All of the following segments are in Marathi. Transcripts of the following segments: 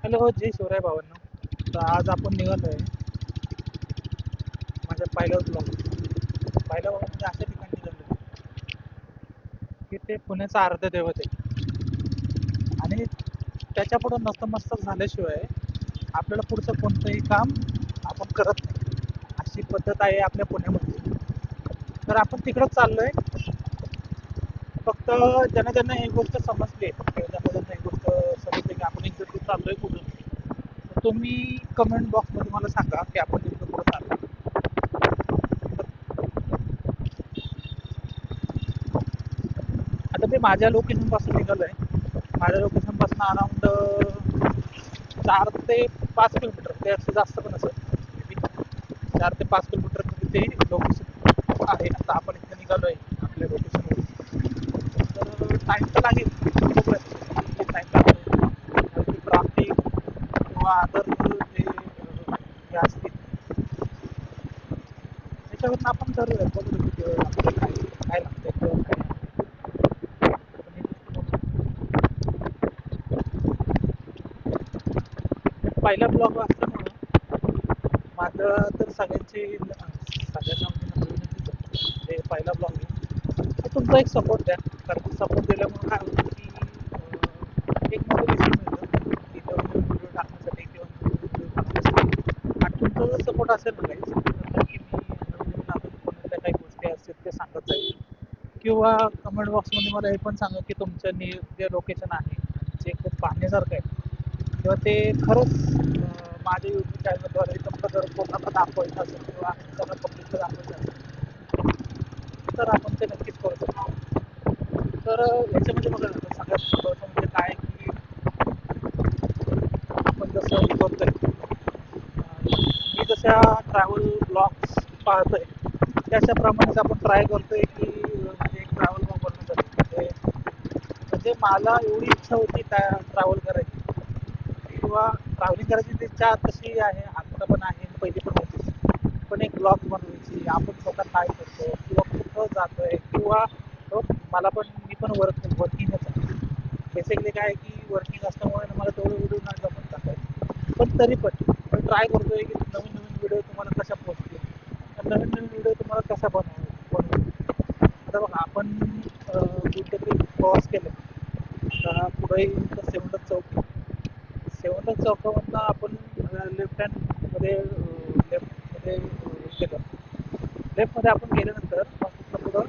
हॅलो, जय शिवराय भावांनो. तर आज आपण निघालोय माझ्या पहिल्या ब्लॉग पहिल्या ब्लॉग म्हणजे अशा ठिकाणी निघालोय की ते पुण्याचं अर्ध दैवत आहे. आणि त्याच्या पुढं नतमस्तक झाल्याशिवाय आपल्याला पुढचं कोणतंही काम आपण करत नाही, अशी पद्धत आहे आपल्या पुण्यामध्ये. तर आपण तिकडंच चाललोय. फक्त ज्यांना ज्यांना ही गोष्ट समजली, ज्यांना ज्यांना ही गोष्ट समजली की आपण एक्झॅक्टली चाललोय कुठून, तर तुम्ही कमेंट बॉक्समध्ये मला सांगा की आपण नेमकं कुठं चाललोय. आता मी माझ्या लोकेशन पासून निघालोय. माझ्या लोकेशन पासून अराउंड 4 ते 5 किलोमीटर, त्यापेक्षा जास्त पण असेल. मे बी 4 ते 5 किलोमीटर ते लोकेशन आहे. आता आपण इथे निघालोय आपल्या लोकेशनवर. तर टाइम तर लागेल, बघूया किती टाइम लागतो. ट्राफिक किंवा अदर जे हे असतील त्याच्यावरून आपण ठरवूया, बघूया किती वेळ लागतो, काय लागतंय किंवा काय पहिला ब्लॉग असल्यामुळं माझं तर सगळ्यांना म्हणजे पहिला ब्लॉग आहे. तर तुमचा एक सपोर्ट द्या, कारण सपोर्ट दिल्यामुळे काय होतं की एक मोटिवेशन मिळतं की नवीन व्हिडिओ टाकण्यासाठी किंवा नवीन व्हिडिओ बनवण्यासाठी. आणि तुमचा जर सपोर्ट असेल ना गाईज, तर नक्की मी नवीन नवीन अजून कोणत्या काही गोष्टी असतील ते सांगत जाईल. किंवा कमेंट बॉक्समध्ये मला हे पण सांगा की तुमचं जे लोकेशन आहे जे खूप पाहण्यासारखं आहे किंवा ते खरंच माझ्या यूट्यूब चॅनलद्वारे तुमचं जर कोणाला दाखवायचं असेल किंवा सगळं पब्लिकला दाखवायचं असेल तर आपण ते नक्कीच करू शकतो. तर याच्यामध्ये बघा ना, सगळ्यात महत्त्वाचं म्हणजे काय की आपण जसं हे करतोय, मी जशा ट्रॅव्हल ब्लॉग्स पाहतोय त्याच्याप्रमाणेच आपण ट्राय करतोय की म्हणजे एक ट्रॅव्हल ब्लॉग बनवण्यासाठी. म्हणजे मला एवढी इच्छा होती त्या ट्रॅव्हल करायची किंवा ट्रॅव्हलिंग करायची इच्छा तशी आहे, आता पण आहे, पहिली पण होती. पण एक ब्लॉग बनवायची, आपण स्वतः काय करतो किंवा कुठं जातोय किंवा मला पण मी पण वर्किंगच आहे. बेसिकली काय आहे की वर्किंग असल्यामुळे मला तेवढं व्हिडिओ नाही जमत टाकायचं. पण तरी पण ट्राय करतोय की नवीन नवीन व्हिडिओ तुम्हाला कशा पोहोचतील, नवीन नवीन व्हिडिओ तुम्हाला कशा बनवायचे. आता बघा आपण कुठेतरी प्रवास केला, आता पुढे येऊन सेवंडक चौक. सेवंडक चौकामधनं आपण लेफ्ट हँडमध्ये लेफ्टमध्ये गेलं. लेफ्टमध्ये आपण गेल्यानंतर मग तिथं पुढं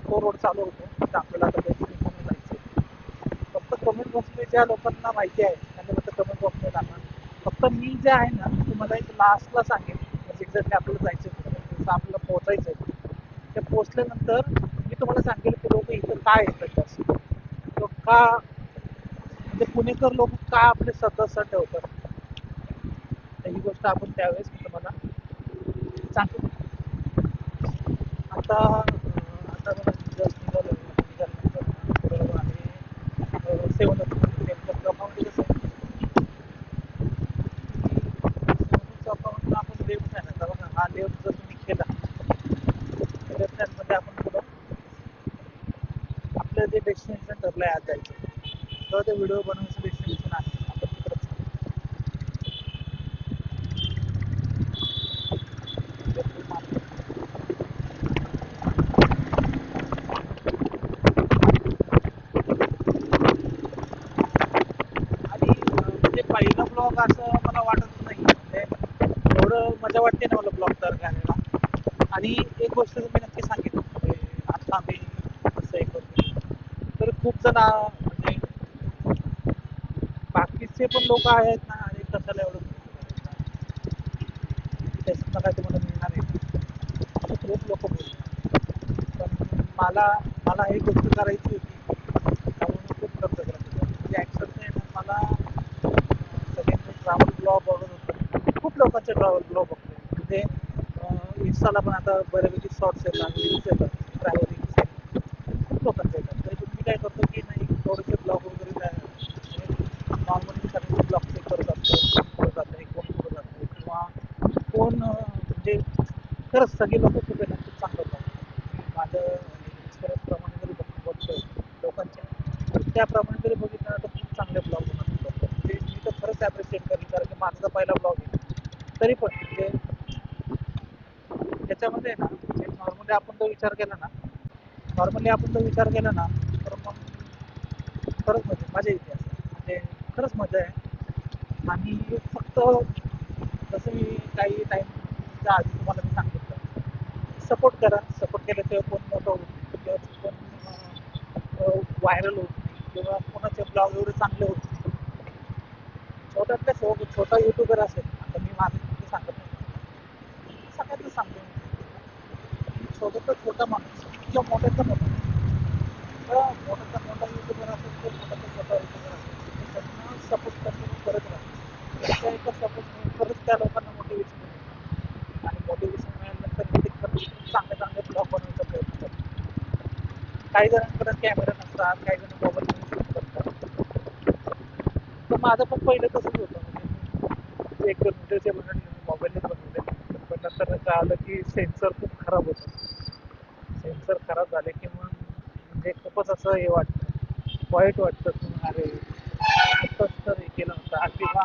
तो रोड चालू होतो तिथं आपल्याला आता डेस्टिनेशनला जायचं आहे. फक्त कमेंट बॉक्समध्ये ज्या लोकांना माहिती आहे त्यांनी फक्त कमेंट बॉक्समध्ये टाका. फक्त मी जे आहे ना तुम्हाला एक लास्टला सांगेन म्हणजे एक्झॅक्टली आपल्याला जायचं आहे पुढं, जसं आपल्याला पोहोचायचं आहे. ते पोचल्यानंतर मी तुम्हाला सांगेल की लोक इथं काय येतात जास्त किंवा का, म्हणजे पुणेकर लोक का आपले सतत ठेवतात. तर ही गोष्ट आपण त्यावेळेस मी तुम्हाला सांगतो. आता बघा जस्ट निघालो निघाल्यानंतर पुढं आहे सेवनच चौकामध्ये कसं आहे की सेवनच चौकामधून आपण लेफ्ट आहे ना, तर बघा हा लेफ्ट जर तुम्ही केला लेफ्ट हँडमध्ये आपण पुढं आपलं जे डेस्टिनेशन ठरलं आहे आज जायचं तर ते व्हिडिओ बनवण्याचं डेस्टिनेशन आहे आपण तिकडंच आणि म्हणजे पहिला ब्लॉग असं मला वाटत नाही म्हणजे एवढं मजा वाटते ना मला ब्लॉग तयार करायला. आणि एक गोष्ट तुम्ही नक्की सांगेन म्हणजे आता आम्ही असं हे करतो तर खूप जण म्हणजे बाकीचे पण लोक आहेत ना, आणि कशाला एवढं त्याच्यातनं काय तुम्हाला मिळणार आहे असं खूप लोक बोलतात. पण मला मला ही गोष्ट करायची होती त्यामुळे मी खूप खर्च केला त्याच्यावर. म्हणजे ॲक्च्युअली आहे ना मला सगळ्यांचे ट्रॅव्हल ब्लॉग बघत होतो, खूप लोकांचे ट्रॅव्हल ब्लॉग बघतो म्हणजे इन्स्टाला पण आता बऱ्यापैकी शॉर्ट्स येतात, रील्स येतात, ट्रॅव्हलिंगचे खूप लोकांचे येतात. तरी पण मी काय करतो की नाही थोडेसे ब्लॉग वगैरे नॉर्मली सगळ्यांचे ब्लॉग चेक करत असतो, कोण कुठं जातं आहे, कोण कुठं जातं आहे किंवा कोण म्हणजे खरंच सगळे लोक खूप आहे ना खूप चांगलं ब्लॉग. माझं एक्सपिरियन्स प्रमाणे जरी लोकांचे त्याप्रमाणे जरी बघितलं ना तर खूप चांगले ब्लॉग बनवतात लोक. ते मी तर खरंच ॲप्रिशिएट करेन कारण की माझा पहिला ब्लॉग आहे तरी पण म्हणजे त्याच्यामध्ये ना म्हणजे नॉर्मली आपण जर विचार केला ना तर मग खरंच म्हणजे मजा येते असं म्हणजे खरंच मजा आहे आणि फक्त जसं मी काही टाईमच्या आधी तुम्हाला मी सांगितलं सपोर्ट करा सपोर्ट केल्याशिवाय कोण मोठं होत नाही किंवा कोण व्हायरल होत नाही किंवा कोणाचे ब्लॉग एवढे चांगले होत नाही छोट्यातल्या छोटा युट्यूबर असेल आता मी माझं कुठे सांगत नाही सगळ्यांना सांगतो छोट्यातला छोटा माणूस किंवा मोठ्यातला मोठा किंवा मोठ्यातला मोठा युट्यूबर असेल किंवा छोट्यातला छोटा युट्यूबर असेल ते त्यांना सपोर्ट कंटिन्यू करत राहतो त्याच्या एका सपोर्टने खरंच त्या लोकांना मोटिवेशन मिळतं आणि मोटिवेशन मिळाल्यानंतर ते खरंच चांगले चांगले ब्लॉग बनवण्याचा प्रयत्न करतात काही जणांकडे कॅमेरा नसतात काही जण मोबाईलमध्ये शूट करतात तर माझं पण पहिलं तसंच होतं म्हणजे एक दोन व्हिडिओचे बनवले मी मोबाईलच बनवले पण नंतर कळालं की सेन्सर खूप खराब होतं सेन्सर खराब झाले की मग म्हणजे खूपच असं हे वाटतं वाईट वाटतं की अरे आत्ताच तर हे केलं होतं किंवा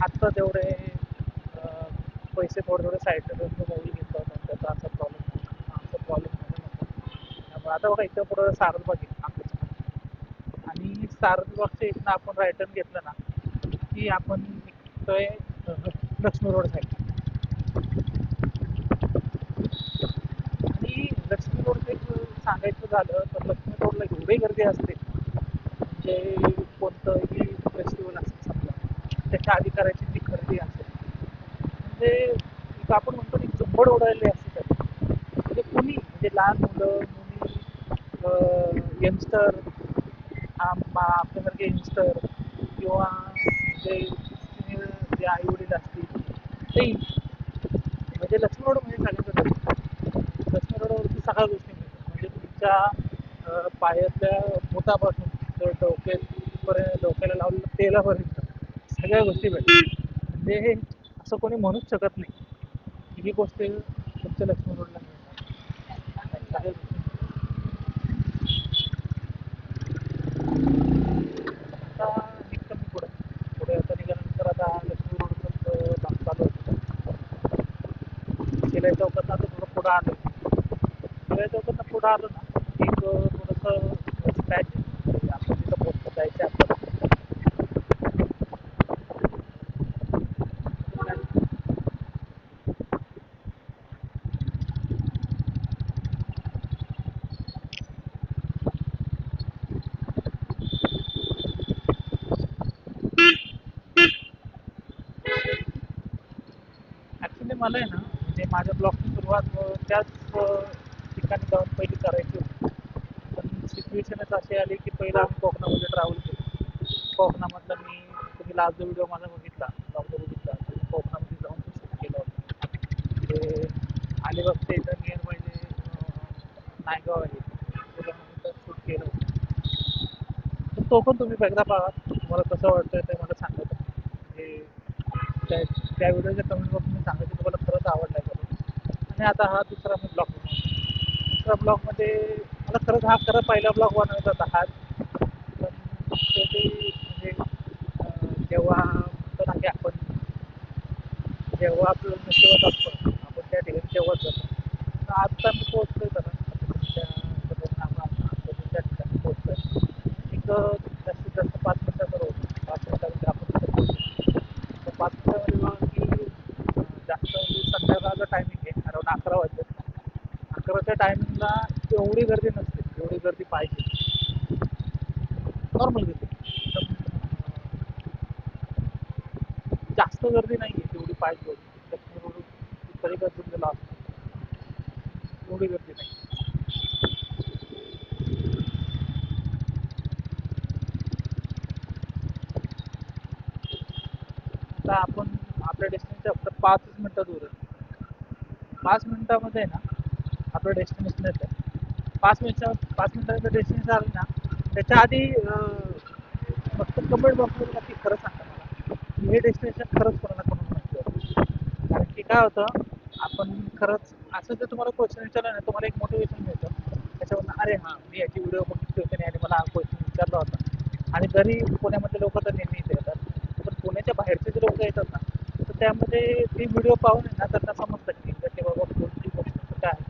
आत्ता तेवढे पैसे थोडे थोडे साईडला देऊन तो मोबाईल घेतला होता त्याचा असा प्रॉब्लेम झाला नको त्यामुळे आता बघा इथं पुढं सारसबाग आहे आमच्या आणि सारसबागच्या इथनं आपण रायटर्न घेतलं ना की आपण निघतोय लक्ष्मी रोड साईड आणि लक्ष्मी रोड एक सांगायचं झालं तर लक्ष्मी रोडला एवढी गर्दी असते म्हणजे कोणतंही फेस्टिवल असेल समजा त्याच्या आधी करायची ती खरेदी असेल म्हणजे एक आपण म्हणतो एक झुंबड उडालेली असते त्यात म्हणजे कुणी म्हणजे लहान मुलं मुली यंगस्टर आपल्यासारखे यंगस्टर किंवा जे सिनियर जे आई वडील असतील ते म्हणजे लक्ष्मी रोड म्हणजे सांगितलं लक्ष्मी रोडवरती सगळ्या गोष्टी मिळतात म्हणजे तुमच्या पायातल्या बोटापासून तर डोक्याला लावलेलं तेलापर्यंत सगळ्या गोष्टी भेटतात म्हणजे असं कोणी म्हणूच शकत नाही की ही गोष्ट तुमच्या लक्ष्मी रोडला मिळतात सगळ्या गोष्टी आता निघतो मी पुढे आता निघाल्यानंतर आता लक्ष्मी रोडचं काम चालू होतं शिलाई चौकात आता थोडं पुढं आलं शिलाई चौकात पुढं आलं ना एक थोडंसं स्क्रॅच आहे आपण तिथं पोहोचतो जायचं आपल्याला ॲक्च्युली मला आहे ना म्हणजे माझ्या ब्लॉगची सुरुवात त्याच ठिकाणी जाऊन पहिली करायची होती पण सिच्युएशनच अशी आली की पहिलं आम्ही कोकणामध्ये ट्रॅव्हल केलं कोकणामधलं मी तुम्ही लास्ट जो व्हिडिओ माझा बघितला ब्लॉग जो बघितला तर मी कोकणामध्ये जाऊन तो शूट केलं होतं ते अलिबागच्या इथं नियर म्हणजे नायगाव आहे तर शूट केलं होतं तर तो पण तुम्ही एकदा बघा तुम्हाला कसं वाटतं ते मला सांगत म्हणजे त्या व्हिडिओच्या कमेंट बॉक्स मी सांगायचं तुम्हाला खरंच आवडला आहे करून आणि आता हा दुसरा मी ब्लॉग बनवतो दुसरा ब्लॉगमध्ये मला खरंच हा खरं पहिला ब्लॉग बनवायचा होता हाच पण शेवटी म्हणजे जेव्हा म्हणतो ना की आपण जेव्हा आपलं नशिबात असतं आपण त्या ठिकाणी तेव्हाच जातो तर आत्ता मी पोहोचतोय त्या त्या ठिकाणी पोहोचतोय एक जास्तीत जास्त 5 मिनिटाचा रोड 5 मिनिटामध्ये आपण तिथे पोहोचतो तर 5 मिनिटामध्ये बघा की जास्त म्हणजे संध्याकाळचा टायमिंग आहे अराउंड 11 वाजले 11च्या टायमिंगला एवढी गर्दी नसते एवढी गर्दी पाहिजे नॉर्मल गर्दी एकदम जास्त गर्दी नाही आहे तेवढी पाहिजे होती लक्ष्मी रोड तरी गजबजलेला असतो एवढी गर्दी नाही आता आपण आपल्या डेस्टिनेशन फक्त 5 मिनिटं दूर आहे 5 मिनिटामध्ये ना आपलं डेस्टिनेशन येतं 5 मिनिटाचं डेस्टिनेशन आलं ना त्याच्या आधी फक्त कमेंट बॉक्समध्ये नक्की खरं सांगा मला की हे डेस्टिनेशन खरंच कोणाला कोणाला माहिती होतं कारण की काय होतं आपण खरंच असं जर तुम्हाला क्वेश्चन विचारलं ना तुम्हाला एक मोटिवेशन मिळतं त्याच्यावरून अरे हां मी याची व्हिडिओ बघितली शिवसेने आणि मला हा क्वेश्चन विचारला होता. आणि जरी पुण्यामधले लोक तर नेहमी इथे येतात, पण पुण्याच्या बाहेरचे जे लोक येतात ना, तर त्यामध्ये ती व्हिडिओ पाहून आहे ना त्यांना समजतं की इकडे बाबा कोणती गोष्ट काय आहे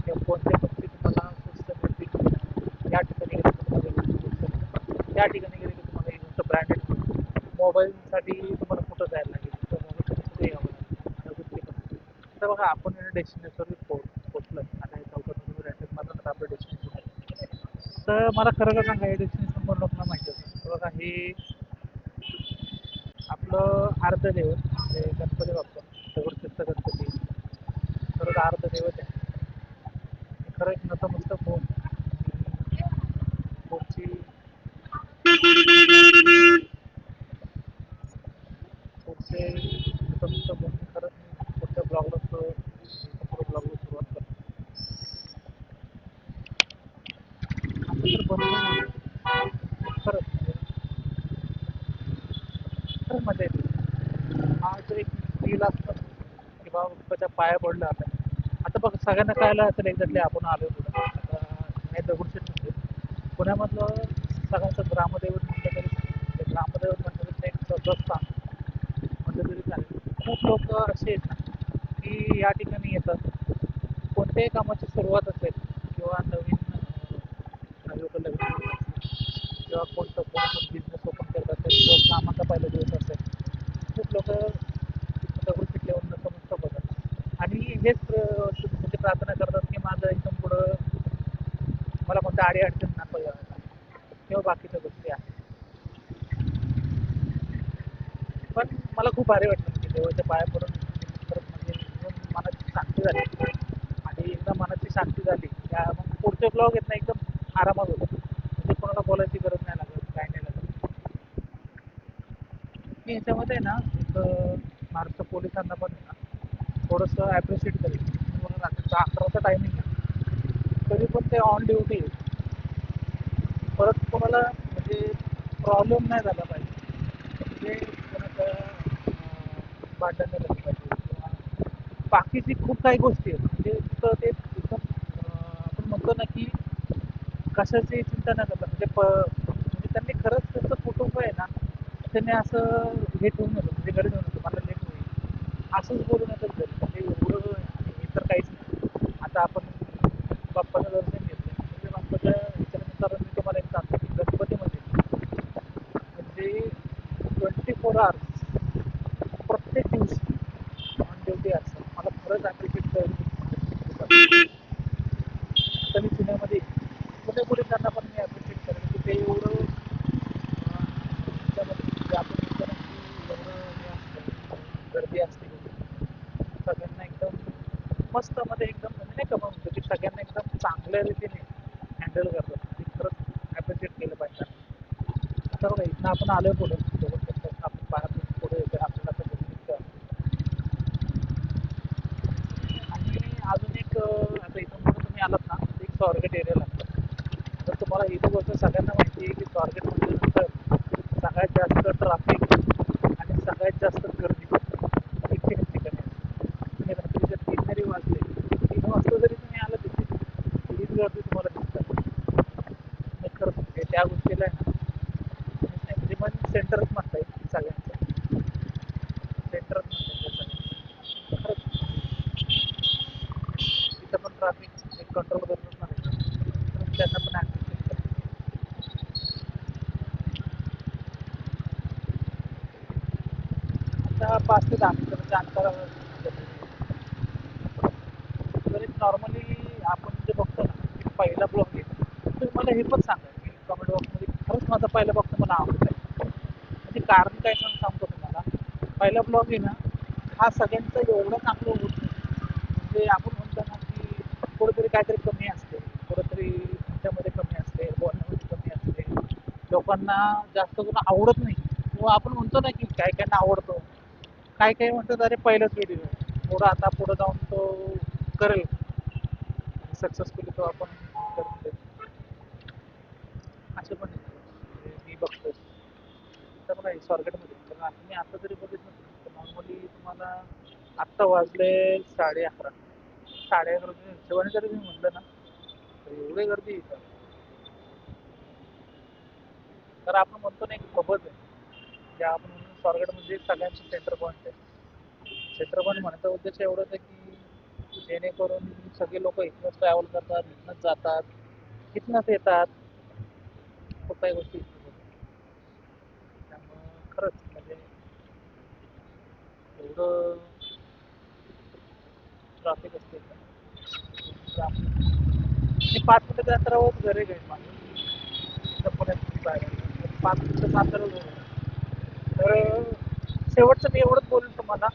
किंवा कोणत्या गोष्टी तुम्हाला स्वस्त मिळतील, या ठिकाणी गेले तर तुम्हाला ही गोष्ट मिळेल, त्या ठिकाणी गेले की तुम्हाला ही गोष्ट ब्रँडेड मोबाईलसाठी तुम्हाला कुठं जायला लागेल किंवा मोबाईलसाठी कुठे यावं लागेल, या गोष्टी पण आहेत. आता बघा आपण डेस्टिनेशनवर पोहोचलोय, आता हे 14 नंबर माझं तर आपलं डेस्टिनेशन आहे. तर मला खरं का सांगा, हे डेस्टिनेशन पण लोकांना माहिती होतं. बघा हे आपलं अर्ध देव म्हणजे गणपती बाप्पा, दगडूशेठचा गणपती खरंच अर्ध देवच आहे. हे खरं एक नतमस्तक होऊन पुढची पुढचे नतमस्तक होऊन खरंच मी पुढच्या ब्लॉगला ब्लॉगला सुरुवात करतो. आता तर बनवून खरंच म्हणजे खरंच मजा येते. हा जो एक फील असतं की बाबा बाप्पाच्या पाया पडलं आपण. आता बघ सगळ्यांना कळलं असेल एक्झॅक्टली आपण आलो कुठं. आता नाही दगडूशेठ म्हणजे पुण्यामधलं सगळ्यांचं ग्रामदैवत म्हटलं तरी चालेल. ते ग्रामदैवत म्हटलं तरी एक स्थान म्हटलं तरी चालेल. खूप लोक असे आहेत ना की या ठिकाणी येतात, कोणत्याही कामाची सुरुवात असेल किंवा नवीन नवी लोक लग्न करत असतील किंवा कोणतं कोण कोण बिझनेस ओपन करत असेल किंवा कामाचा पहिला दिवस असेल, खूप लोक दगडूशेठ येऊन नतमस्तक होतात आणि हेच म्हणजे प्रार्थना करतात की माझं एकदम पुढं मला कोणत्या अडीअडचण नको यायला किंवा बाकीच्या गोष्टी आहेत. पण मला खूप भारी वाटलं म्हणजे देवाच्या पाया पडून परत म्हणजे एकदम मनाची शांती झाली. आणि एकदा मनाची शांती झाली त्या मग पुढचे ब्लॉग आहेत ना एकदम आरामात होतो, म्हणजे कोणाला बोलायची गरज नाही लागत, काय नाही लागत. मी ह्याच्यामध्ये ना एक महाराष्ट्र पोलिसांना पण आहे ना थोडंसं ॲप्रिशिएट करेल. म्हणून रात्रीचा 11चा टायमिंग आहे तरी पण ते ऑन ड्युटी आहे. परत कोणाला म्हणजे प्रॉब्लेम नाही झाला पाहिजे, म्हणजे कोणाचं भांडण नाही झालं पाहिजे किंवा बाकीची खूप काही गोष्टी आहेत म्हणजे तिथं ते एकदम आपण म्हणतो ना की कशाची चिंता न करता म्हणजे म्हणजे त्यांनी खरंच त्यांचं कुटुंब आहे ना, त्यांनी असं हे ठेवून नव्हतं म्हणजे घरी ठेवून नव्हतं मला लेट होईल असंच बोलून येतात घरी म्हणजे एवढं. आणि इतर काहीच नाही. आता आपण बाप्पाचं दर्शन घेतलं म्हणजे बाप्पाच्या ह्याच्यानुसार मी तुम्हाला एक सांगतो की गणपतीमध्ये म्हणजे 24 आवर्स प्रत्येक दिवशी ऑन ड्युटी असतं. मला खरंच ॲप्रिशिएट करायचं. आता मी पुण्यामध्ये पुणे पोलिसांना पण मी ॲप्रिशिएट करेन की ते एवढं त्याच्यामध्ये म्हणजे आपण म्हणतो ना की एवढं हे असतं गर्दी असते सगळ्यांना एकदम मस्त मध्ये एकदम म्हणजे नाही का म्हणतो की सगळ्यांना एकदम चांगल्या रीतीने हँडल करतात, म्हणजे खरंच ॲप्रिशिएट केलं पाहिजे. आता बघा इथनं आपण आलोय पुढं जवळ आपण पाहतो पुढे येते आपल्याला आता घरी निघतो. आणि अजून एक आता इथून पुढे तुम्ही आलात ना एक स्वारगेट एरिया लागतं. तर तुम्हाला ही गोष्ट सगळ्यांना माहिती आहे की स्वारगेट म्हटल्यानंतर सगळ्यात जास्त ट्राफिक आणि सगळ्यात जास्त गर्दी इथे ठिकाणी असते. आणि रात्रीच्या 3 जरी वाजले, 3 वाजता जरी तुम्ही आलं तिथे हीच गर्दी तुम्हाला दिसतात. मग खरंच म्हणजे त्या गोष्टीला आहे ना नाही म्हणजे मन सेंटरच म्हणता येईल सगळ्यांचं, सेंटरच म्हणता येईल सगळ्यांचं खरंच. तिथं पण ट्राफिक कंट्रोल करूनच म्हणायचं तर त्यांना पण ॲप्रिशिएट करतो. आता 5 ते 10 मिनिटाच्या अंतरावर तर एक नॉर्मली आपण जे बघतो ना की पहिला ब्लॉग आहे, तर मला हे पण सांगा की कमेंट बॉक्समध्ये खरंच माझा पहिला ब्लॉग तुम्हाला आवडला आहे. म्हणजे कारण काय सांगतो तुम्हाला, पहिला ब्लॉग आहे ना हा सगळ्यांचा एवढं चांगलं होत नाही. म्हणजे आपण म्हणतो ना की कुठेतरी काहीतरी कमी असते, कुठेतरी तुमच्यामध्ये कमी असते, बोलण्यामध्ये कमी असते, लोकांना जास्त करून आवडत नाही किंवा आपण म्हणतो ना की काय कायना आवडतो, काय काय म्हणतात अरे पहिलाच व्हिडिओ आहे थोडं आता पुढे जाऊन तो करेल सक्सेसफुली तो आपण करून देतो असे पण म्हणजे मी बघतोय. तर बघा स्वारगेटमध्ये तर तुम्ही आता जरी बघितलं ना तर नॉर्मली तुम्हाला आत्ता वाजले 11:30. 11:30 हिशोबाने जरी मी म्हटलं ना तर एवढी गर्दी आहे इथं तर आपण म्हणतो ना एक खबज आहे, जे आपण म्हणून स्वारगेट म्हणजे सगळ्यांचं सेंटर पॉईंट आहे. सेंटर पॉईंट म्हणण्याचा उद्देश एवढंच आहे की जेणेकरून सगळे लोक इथनंच ट्रॅव्हल करतात, इथनंच जातात, इथनंच येतात, खूप काही गोष्टी इथनंच होतात. त्यामुळं खरंच म्हणजे एवढं ट्रॅफिक असते इथं. आणि 5 मिनिटाच्या अंतरावर घर आहे काही माझं, इथं पुण्यात जायला 5 मिनिटाचं अंतरावर घर आहे. तर शेवटचं मी एवढंच बोलेन तुम्हाला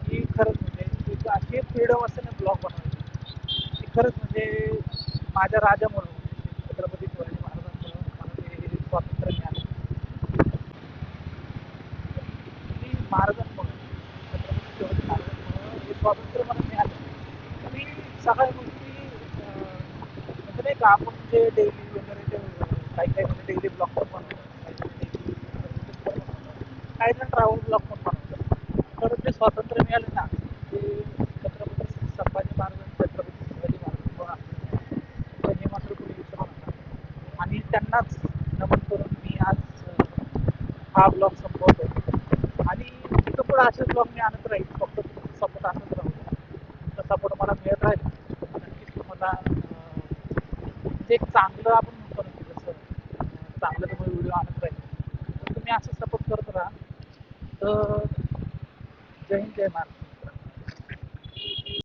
की खरंच म्हणजे एक अशी फ्रीडम असते ना ब्लॉग बनवायची, की खरंच म्हणजे माझ्या राजामुळं म्हणजे छत्रपती शिवाजी महाराजांमुळं मला ते स्वातंत्र्य मिळालं. की महाराजांमुळं, छत्रपती शिवाजी महाराजांमुळं हे स्वातंत्र्य मला मिळालं. आणि सगळ्या गोष्टी म्हणजे नाही का आपण जे डेली वगैरे ते काही काही म्हणजे डेली ब्लॉग पण बनवतो, काही काही काही जण ट्रॅव्हल ब्लॉग पण बनवतात. तर जे स्वातंत्र्य मिळाले ना ते छत्रपती संभाजी महाराज, छत्रपती शिवाजी महाराजांमुळे आपल्याला मिळालं. तर हे मात्र कोणी विसरू नका. आणि त्यांनाच नमन करून मी आज हा ब्लॉग संपवतो. आणि इथं पण असेच ब्लॉग मी आणत राहील, फक्त तुमचा सपोर्ट आणत राहू द्या. तुमचा सपोर्ट मला मिळत राहील, नक्कीच तुम्हाला म्हणजे एक चांगलं आपण म्हणतो ना की जसं चांगलं तुम्ही व्हिडिओ आणत राहील, तर तुम्ही असं सपोर्ट करत राहा. तर जय हिंद, जय महाराष्ट्र.